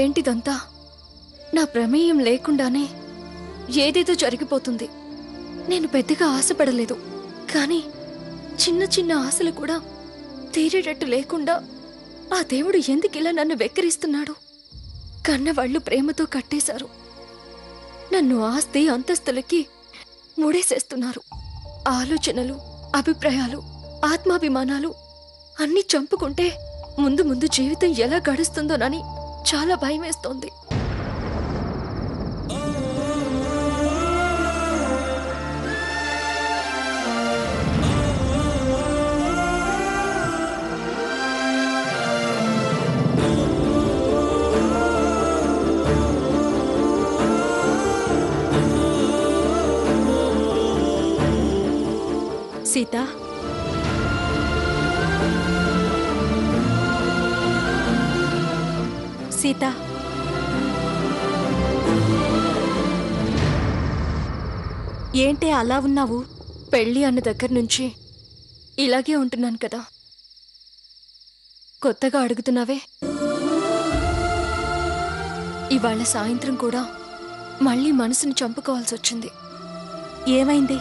ఏంటిదంతా? నా ప్రమేయం లేకుండానే ఏదేదో జరిగిపోతుంది. నేను పెద్దగా ఆశపడలేదు, కానీ చిన్న చిన్న ఆశలు కూడా తీరేటట్టు లేకుండా ఆ దేవుడు ఎందుకిలా నన్ను వెక్కిరిస్తున్నాడు? కన్నవాళ్లు ప్రేమతో కట్టేశారు. నన్ను ఆస్తి అంతస్తులకి ముడేసేస్తున్నారు. ఆలోచనలు, అభిప్రాయాలు, ఆత్మాభిమానాలు అన్నీ చంపుకుంటే ముందు ముందు జీవితం ఎలా గడుస్తుందోనని చాలా భయమేస్తోంది. సీత, సీత, ఏంటి అలా ఉన్నావు? పెళ్ళి అన్న దగ్గర నుంచి ఇలాగే ఉంటున్నాను కదా. కొత్తగా అడుగుతున్నావే? ఇవాళ సాయంత్రం కూడా మళ్ళీ మనసుని చంపుకోవాల్సి వచ్చింది. ఏమైంది?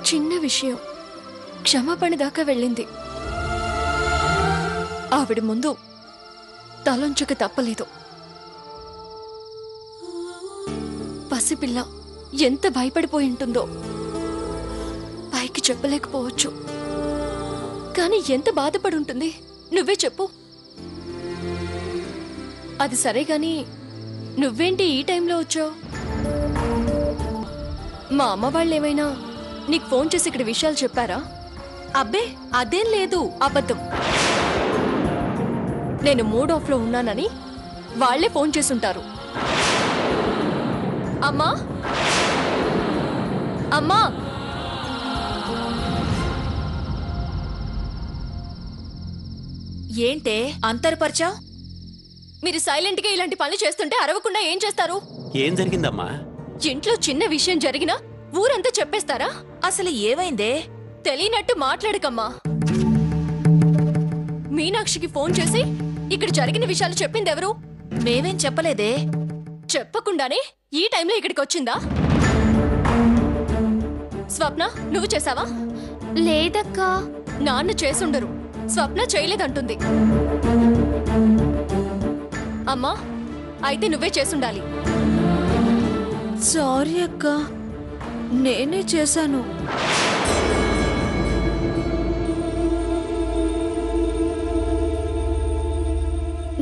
చిన్న విషయం క్షమాపణ దాకా వెళ్ళింది. ఆవిడ ముందు తలొంచక తప్పలేదు. పసిపిల్ల ఎంత భయపడిపోయి ఉంటుందో పైకి చెప్పలేకపోవచ్చు, కానీ ఎంత బాధపడి ఉంటుంది నువ్వే చెప్పు. అది సరే గాని నువ్వేంటి ఈ టైంలో వచ్చావు? మా అమ్మ వాళ్ళేమైనా నీకు ఫోన్ చేసి ఇక్కడ విషయాలు చెప్పారా? అబ్బే, అదేం లేదు. అబద్ధం. నేను మూడ్ ఆఫ్ లో ఉన్నానని వాళ్లే ఫోన్ చేసుంటారు. అమ్మా, అమ్మా, ఏంటే అంతర్పరిచావు? మీరు సైలెంట్ గా ఇలాంటి పనులు చేస్తుంటే అరవకుండా ఏం చేస్తారు? ఏం జరిగిందమ్మా? ఇంట్లో చిన్న విషయం జరిగినా ఊరంతా చెప్పేస్తారా? అసలు ఏమైందే? తెలియనట్టు మాట్లాడకమ్మా. మీనాక్షికి ఫోన్ చేసి ఇక్కడ జరిగిన విషయాలు చెప్పింది ఎవరు? మేమేం చెప్పలేదే. చెప్పకుండానే ఈ టైంలో ఇక్కడికి వచ్చిందా? స్వప్న, నువ్వు చేసావా? లేదక్కా. నాన్న చేసుండరు, స్వప్న చేయలేదంటుంది. అమ్మా, అయితే నువ్వే చేసుండాలి. సారీ అక్క, నేనే చేశాను.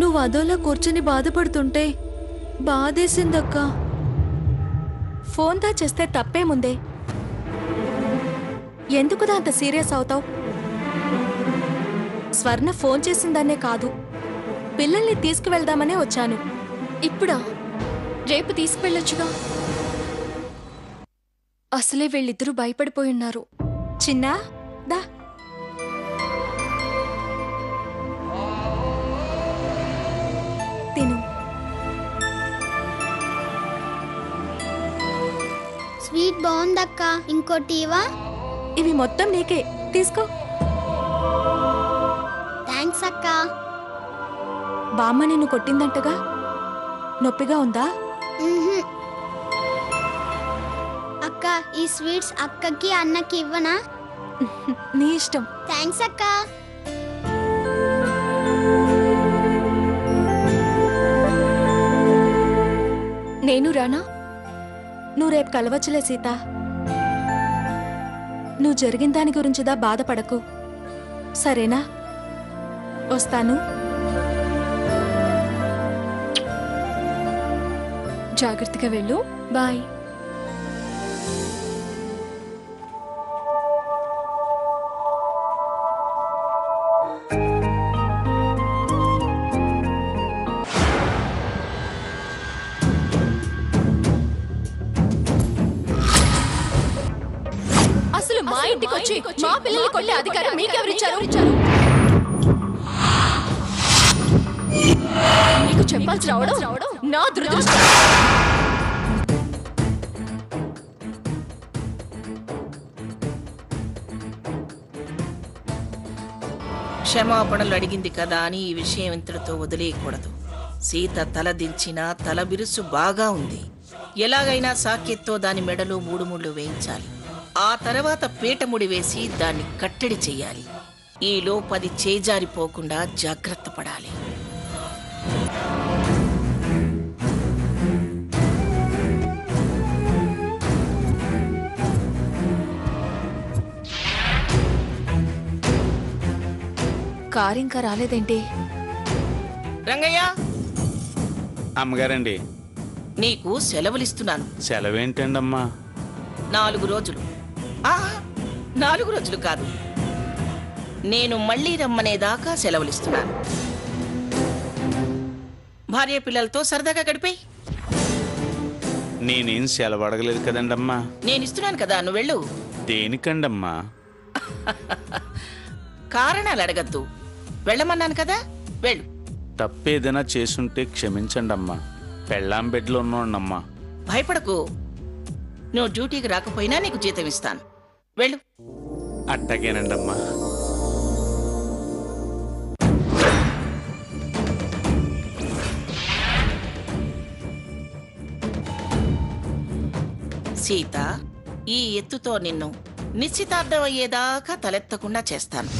నువ్వు అదోలా కూర్చొని బాధపడుతుంటే బాధేసిందక్క. ఫోన్ దా చేస్తే తప్పేముందే? ఎందుకుదా అంత సీరియస్ అవుతావు? స్వర్ణ ఫోన్ చేసిందనే కాదు, పిల్లల్ని తీసుకువెళ్దామనే వచ్చాను. ఇప్పుడా? రేపు తీసుకువెళ్ళొచ్చుగా. అసలే వీళ్ళిద్దరూ భయపడిపోయున్నారు. చిన్నా, దా. తిను. స్వీట్ బాగుందక్క. ఇంకోటి ఇవా? ఇవి మొత్తం నీకే, తీసుకో. థ్యాంక్స్ అక్క. బామ్మ నిన్ను కొట్టిందంటగా, నొప్పిగా ఉందా? అక్క, ఈ స్వీట్స్ అక్కకి అన్నకి ఇవ్వనా? నీ ఇష్టం. థ్యాంక్స్ అక్క. నేను రానా? నువ్వు రేపు కలవచ్చులే సీత. నువ్వు జరిగిన దాని గురించిదా బాధపడకు, సరేనా? వస్తాను. జాగ్రత్తగా వెళ్ళు. బాయ్. అసలు మా ఇంటికి వచ్చి మా పిల్లల్ని కొట్టే అధికారం మీకెవరిచ్చారు? మీకు చెప్పాల్సి రావడం నా దురదృష్టం. క్షమాపణలు అడిగింది కదా అని ఈ విషయం ఇంతటితో వదిలేయకూడదు. సీత తల దించినా తల బిరుసు బాగా ఉంది. ఎలాగైనా సాకెత్తో దాని మెడలో 3 ముళ్ళు వేయించాలి. ఆ తర్వాత పీటముడి వేసి దాన్ని కట్టడి చెయ్యాలి. ఈలోపు అది చేజారిపోకుండా జాగ్రత్త పడాలి. కారింకా రాలేదేంటి? రంగయ్య, అమ్మగారండి, నీకు సెలవులిస్తున్నాను. సెలవేంటండమ్మా? 4 రోజులు. 4 రోజులు కాదు, నేను మళ్ళీ రమ్మనేదాకా సెలవులిస్తున్నాను. భార్య పిల్లలతో సరదాగా గడిపేయి. నేనేం సెలవు అడగలేదు కదండమ్మా. నేను ఇస్తున్నాను కదా, నువ్వు వెళ్ళు. దేనికండమ్మా? కారణాలు అడగద్దు, వెళ్ళమన్నాను కదా, వెళ్ళు. తప్పేదైనా చేసుంటే క్షమించండమ్మా. పెళ్ళాం బెడ్లో ఉన్నాడమ్మా. భయపడకు, నువ్వు డ్యూటీకి రాకపోయినా నీకు జీతం ఇస్తాను, వెళ్ళు. అట్టగేనండమ్మా. సీత, ఈ ఎత్తుతో నిన్ను నిశ్చితార్థం అయ్యేదాకా తలెత్తకుండా చేస్తాను.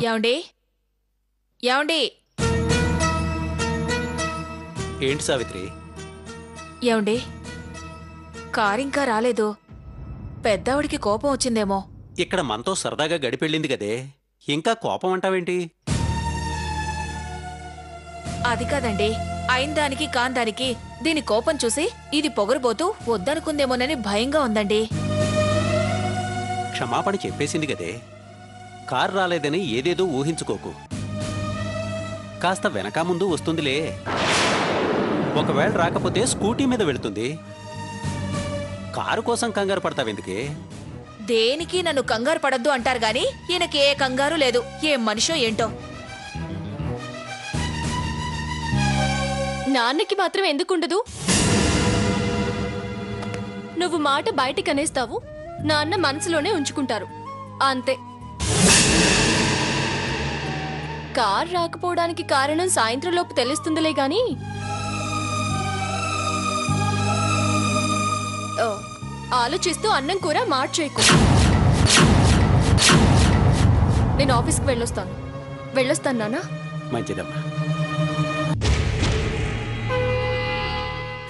ఏమండి? ఏమండి? ఏంటి సావిత్రి? ఏమండి, కారింకా రాలేదు. పెద్దావిడికి కోపం వచ్చిందేమో. ఇక్కడ మనతో సరదాగా గడిపెళ్ళింది కదే, ఇంకా కోపం అంటావేంటి? అది కాదండి, అయిన దానికి కాందానికి దీని కోపం చూసి ఇది పొగరుబోతూ వద్దనుకుందేమోనని భయంగా ఉందండి. క్షమాపణ చెప్పేసింది కదే, కారు రాలేదని ఏదేదో ఊహించుకోకు. కాస్త వెనక ముందు వస్తుందిలే. ఒకవేళ రాకపోతే స్కూటీ మీద వెళుతుంది. కారు కోసం కంగారు పడతావెందుకే? దేనికి నన్ను కంగారు పడద్దు అంటారు గాని ఈయనకి ఏ కంగారు లేదు. ఏం మనిషో ఏంటో. నాన్నకి మాత్రం ఎందుకుండదు? నువ్వు మాట బయటికి అనేస్తావు, నాన్న మనసులోనే ఉంచుకుంటారు, అంతే. కార్ రాకపోవడానికి కారణం సాయంత్రం లోపు తెలుస్తుందిలే గాని ఆలోచిస్తూ అన్నం కూర మార్చేయకు. నేను ఆఫీస్కి వెళ్ళొస్తాను నాన్న. మంచిదమ్మా.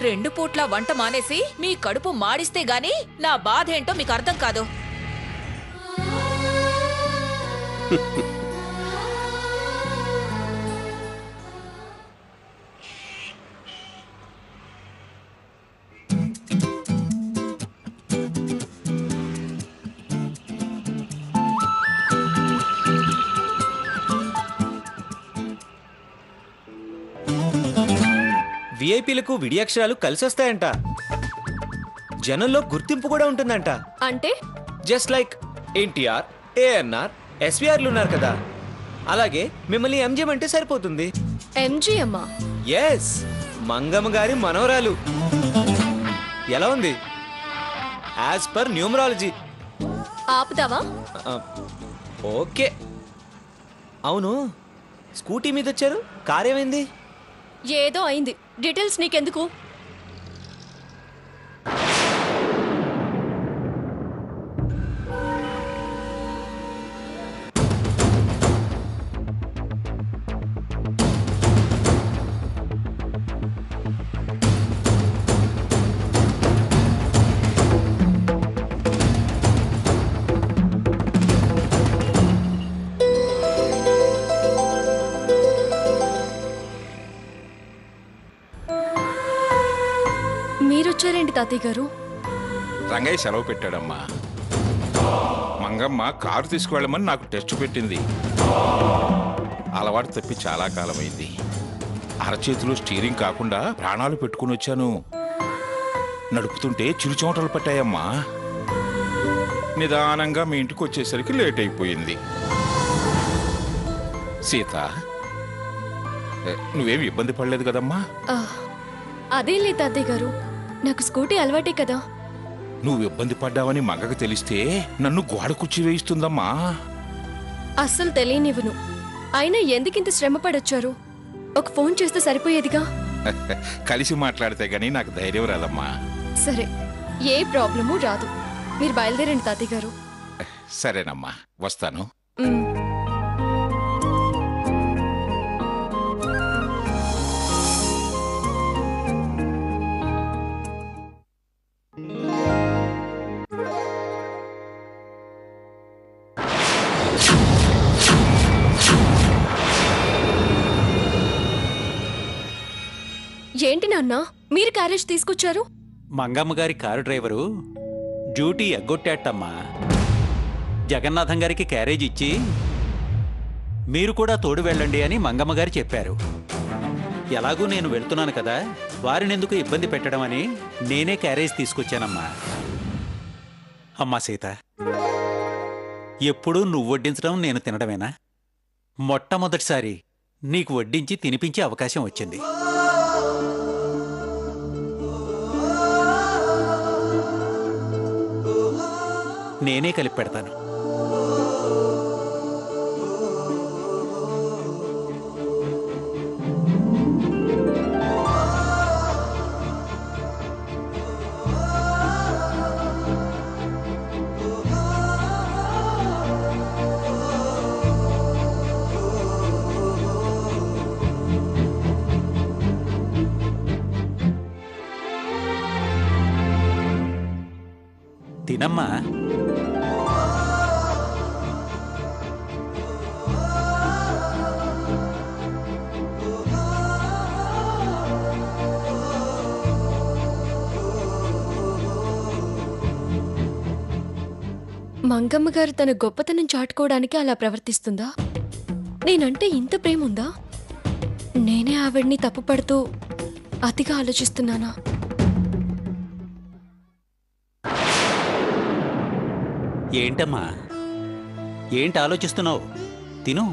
2 పూట్ల వంట మానేసి మీ కడుపు మాడిస్తే గాని నా బాధ ఏంటో మీకు అర్థం కాదు. విఐపీలకు విడియక్షరాలు కలిసొస్తాయంట. జనంలో గుర్తింపు కూడా ఉంటుందంట. అంటే జస్ట్ లైక్ ఎన్టీఆర్, ఏఎన్ఆర్, ఎస్వీఆర్లు ఉన్నారు కదా, అలాగే మిమ్మల్ని ఎంజిఎం అంటే సరిపోతుంది. ఎంజీ అమ్మా? ఎస్, మంగమ్మ గారి మనవరాలు. ఎలా ఉంది యాజ్ పర్ న్యూమరాలజీ? ఆపుతావా? ఓకే. అవును, స్కూటీ మీద వచ్చారు, కారేమైంది? ఏదో అయింది, డీటెయిల్స్ నీకెందుకు? మీరొచ్చారేంటి తాతయ్య గారు? రంగయ్య సెలవు పెట్టాడమ్మా. మంగమ్మ కారు తీసుకువెళ్ళమని నాకు టెస్ట్ పెట్టింది. అలవాటు తప్పి చాలా కాలమైంది. అరచేతిలో స్టీరింగ్ కాకుండా ప్రాణాలు పెట్టుకుని వచ్చాను. నడుపుతుంటే చిరుచోటలు పట్టాయమ్మా. నిదానంగా మీ ఇంటికి వచ్చేసరికి లేట్ అయిపోయింది. సీత, నువ్వేమి ఇబ్బంది పడలేదు కదమ్మా? అదేం లేదు తాతయ్య గారు, నాకు స్కూటీ అలవాటే కదా. నువ్వు ఇబ్బంది పడ్డావని మగకు తెలిస్తే నన్ను గోడ కుర్చీ వేయిస్తుందమ్మా. అస్సలు తెలియనివ్వను. అయినా ఎందుకింత శ్రమ పడొచ్చారు? ఒక ఫోన్ చేస్తే సరిపోయేదిగా. కలిసి మాట్లాడితే గానీ నాకు ధైర్యం రాదమ్మా. సరే, ఏ ప్రాబ్లము రాదు. మీరు బయలుదేరండి తాతయ్య గారు. సరేనమ్మా, వస్తాను. ఉమ్. ఏంటి నాన్న, మీరు క్యారేజ్ తీసుకొచ్చారు? మంగమ్మ గారి కారు డ్రైవరు డ్యూటీ ఎగ్గొట్టాటమ్మా. జగన్నాథం గారికి క్యారేజ్ ఇచ్చి మీరు కూడా తోడు వెళ్ళండి అని మంగమ్మ గారు చెప్పారు. ఎలాగూ నేను వెళ్తున్నాను కదా, వారినెందుకు ఇబ్బంది పెట్టడం అని నేనే క్యారేజ్ తీసుకొచ్చానమ్మా. అమ్మా సీత, ఎప్పుడూ నువ్వు వడ్డించడం నేను తినడమేనా? మొట్టమొదటిసారి నీకు వడ్డించి తినిపించే అవకాశం వచ్చింది. నేనే కలిపి పెడతాను. తినమ్మా. మంగమ్మ గారు తన గొప్పతనం చాటుకోవడానికి అలా ప్రవర్తిస్తుందా? నేనంటే ఇంత ప్రేమ ఉందా? నేనే ఆవిడ్ని తప్పుపడుతూ అతిగా ఆలోచిస్తున్నానా? ఏంటమ్మా, ఏంటి ఆలోచిస్తున్నావు? తిను.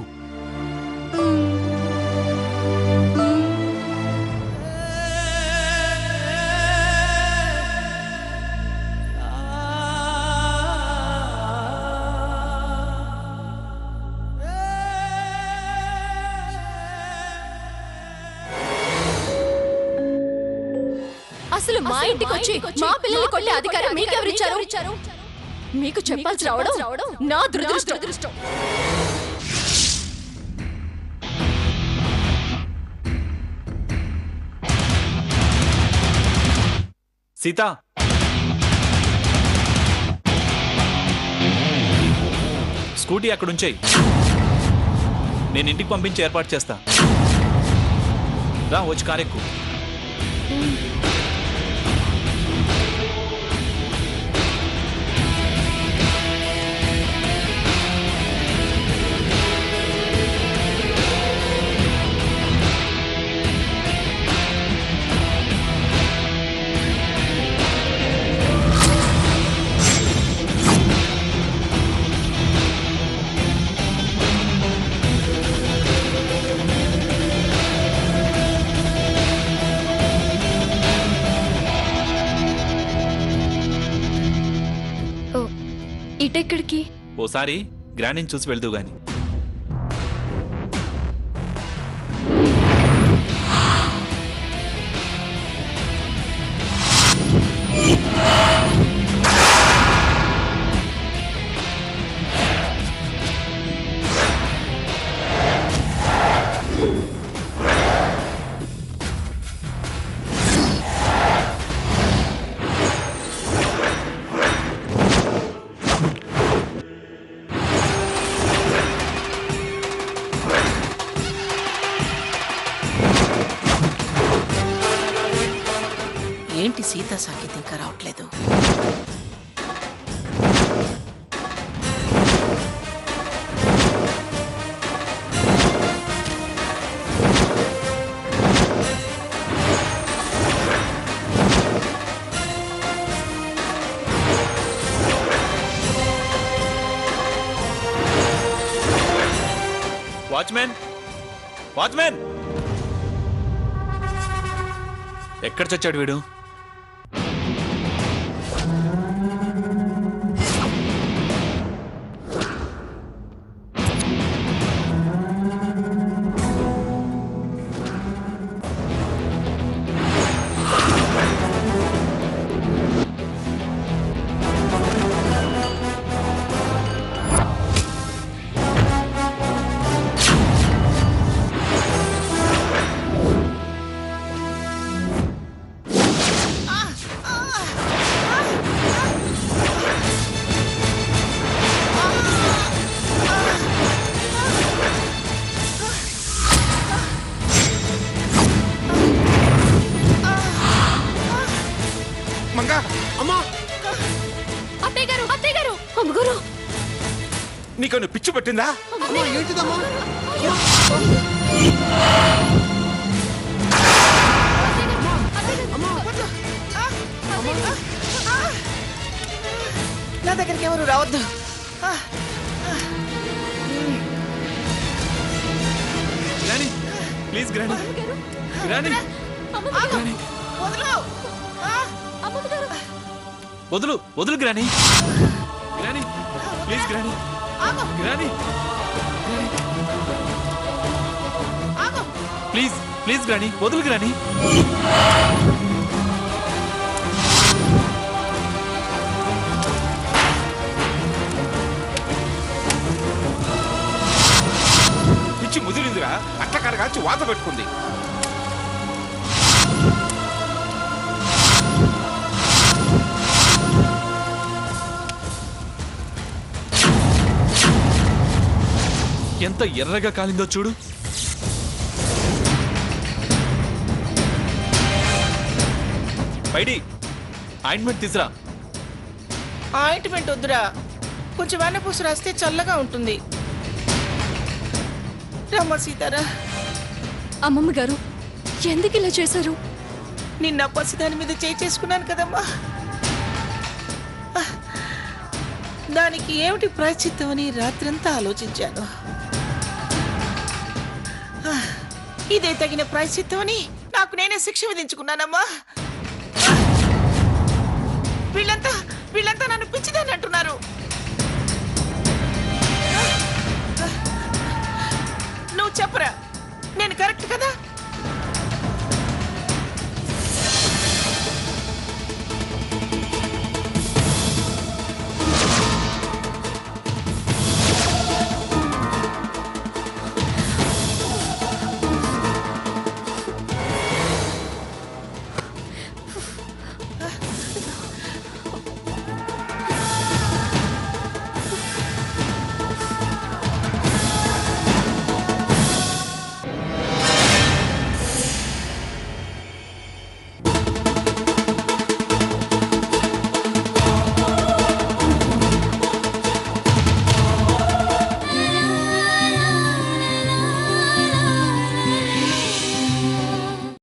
అసలు మా ఇంటికి వచ్చి మా పిల్లల్ని కొట్టే అధికారం మీకెవరిచ్చారు? మీకు చెప్పాల్సి రావడం నా దురదృష్టం. సీత, స్కూటీ అక్కడుంచేయి. నేను ఇంటికి పంపించి ఏర్పాటు చేస్తా. రా, వచ్చి కారెక్కు. ఇటెక్కడికి? ఓసారి గ్రాండ్ని చూసి వెళ్తూ గాని. ఏంటి సీత సాకేత్ ఇంకా రావట్లేదు? Watchman, watchman! ఎక్కడ చచ్చాడు వీడు? మంగా అత్తయ్య గారు, అత్తయ్య గారు, అమ్మగారు. నీకు పిచ్చి పట్టిందా? నా దగ్గరికి ఎవరు రావద్దు. గ్రాని ప్లీజ్ గ్రాని గ్రాని వదలు. వదులు వదులు గ్రాని గ్రాని ప్లీజ్ గ్రాని గ్రాని ప్లీజ్ ప్లీజ్ గ్రాని వదులు గ్రాని. పిచ్చి ముదిరిందిరా, అట్ల కాల్చి వాత పెట్టుకుంది. ఎంత ఎర్రగా కాలిందో చూడు. పైడి ఆయింట్మెంట్ తీసురా. ఆయింట్మెంట్ వద్దురా, కొంచెం వెన్నపూస రాస్తే చల్లగా ఉంటుంది. రమ్మ సీతారా. అమ్మమ్మ గారు, ఎందుకు ఇలా చేశారు? నిన్న పసిదాని మీద చేసుకున్నాను కదమ్మా. దానికి ఏమిటి ప్రాయశ్చిత్తం అని రాత్రంతా ఆలోచించాను. ఇదే తగిన ప్రాయశ్చిత్తం అని నాకు నేనే శిక్ష విధించుకున్నానమ్మా.